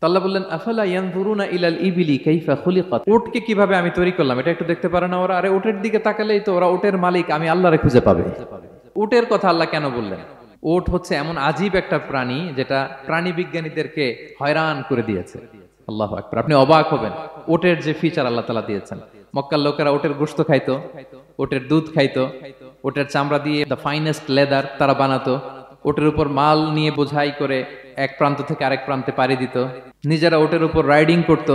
আল্লাহ বললেন আফালা ইয়ানজুরুনা ইলাল ইবিলি কাইফা খুলিকাত, উটকে কিভাবে আমি তৈরি করলাম এটা একটু দেখতে পারে না ওরা? আরে উটের দিকে তাকালেই তো ওরা উটের মালিক আমি আল্লাহরে খুঁজে পাবে। উটের কথা আল্লাহ কেন বললেন? উট হচ্ছে এমন আজীব একটা প্রাণী যেটা প্রাণী বিজ্ঞানীদেরকে হয়রান করে দিয়েছে। আল্লাহু আকবার, আপনি অবাক হবেন উটের যে ফিচার আল্লাহ তাআলা দিয়েছেন। মক্কার লোকেরা উটের গোশত খাইতো, উটের দুধ খাইতো, উটের চামড়া দিয়ে দ্য ফাইনেস্ট লেদার তারা বানাতো, ওটের উপর মাল নিয়ে বোঝাই করে এক প্রান্ত থেকে আরেক প্রান্তে পাড়ি দিত, নিজেরা ওটের উপর রাইডিং করত।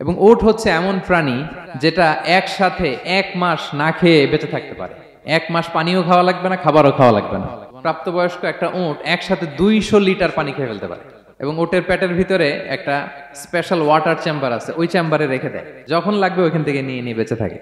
এবং ওট হচ্ছে এমন প্রাণী যেটা একসাথে 1 মাস না খেয়ে বেঁচে থাকতে পারে। 1 মাস পানিও খাওয়া লাগবে না, খাবারও খাওয়া লাগবে না। প্রাপ্তবয়স্ক একটা ওট একসাথে 200 লিটার পানি খেয়ে ফেলতে পারে। এবং ওটের পেটের ভিতরে একটা স্পেশাল ওয়াটার চেম্বার আছে, ওই চেম্বারে রেখে দেয়, যখন লাগবে ওইখান থেকে নিয়ে নিয়ে বেঁচে থাকে।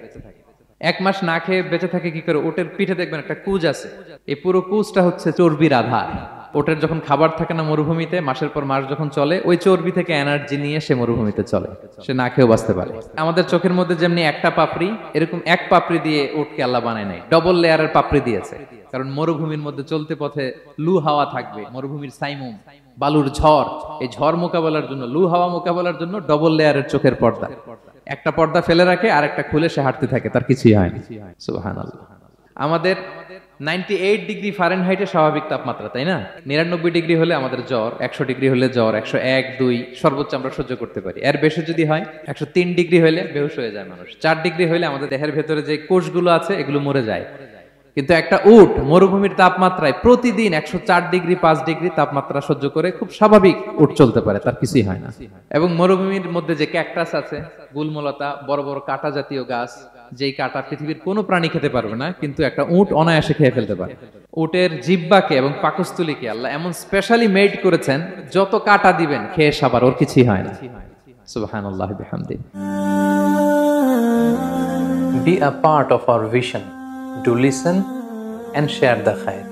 1 মাস না খেয়ে বেঁচে থাকে কি করে? ওটের পিঠে দেখবেন একটা কুজ আছে, এই পুরো কুজটা হচ্ছে চর্বির আধার। ওটের যখন খাবার থাকে না মরুভূমিতে, মাসের পর মাস যখন চলে, ওই চর্বি থেকে এনার্জি নিয়ে সে মরুভূমিতে চলে, সে না খেয়েও বাঁচতে পারে। আমাদের চোখের মধ্যে যেমনি একটা পাপড়ি, এরকম এক পাপড়ি দিয়ে উটকে আল্লাহ বানায় নাই, ডবল লেয়ারের পাপড়ি দিয়েছে। কারণ মরুভূমির মধ্যে চলতে পথে লু হাওয়া থাকবে, মরুভূমির সাইমুম, বালুর ঝড়, এই ঝড় মোকাবেলার জন্য, লু হাওয়া মোকাবেলার জন্য ডবল লেয়ারের চোখের পর্দা। একটা পর্দা ফেলে রাখে আর একটা খুলে সে হাঁটতে থাকে, তার কিছুই হয় না। সুবহানাল্লাহ। আমাদের 98 ডিগ্রি ফারেনহাইটে স্বাভাবিক তাপমাত্রা, তাই না? 99 ডিগ্রি হলে আমাদের জ্বর, 100 ডিগ্রি হলে জ্বর, 101, 2 সর্বোচ্চ আমরা সহ্য করতে পারি। এর বেশি যদি হয় 103 ডিগ্রি হলে বেহুশ হয়ে যায় মানুষ। 4 ডিগ্রি হলে আমাদের দেহের ভেতরে যে কোষগুলো আছে এগুলো মরে যায়। কিন্তু একটা উট মরুভূমির তাপমাত্রায় প্রতিদিন 104 ডিগ্রি 5 ডিগ্রি তাপমাত্রা সহ্য করে খুব স্বাভাবিক উট চলতে পারে, তার কিছুই হয় না। এবং মরুভূমির মধ্যে যে ক্যাকটাস আছে, গুলমলতা, বড় বড় কাঁটা জাতীয় গাছ, যেই কাঁটা পৃথিবীর কোনো প্রাণী খেতে পারবে না, কিন্তু একটা উট অনায়াসে খেয়ে ফেলতে পারে। উটের জিহ্বাকে এবং পাকস্থলীকে আল্লাহ এমন স্পেশালি মেড করেছেন, যত কাঁটা দিবেন খেয়ে সাবার, ওর কিছুই হয় না। সুবহানাল্লাহি বিহামদিহি। Be a part of our vision. Do listen and share the khair.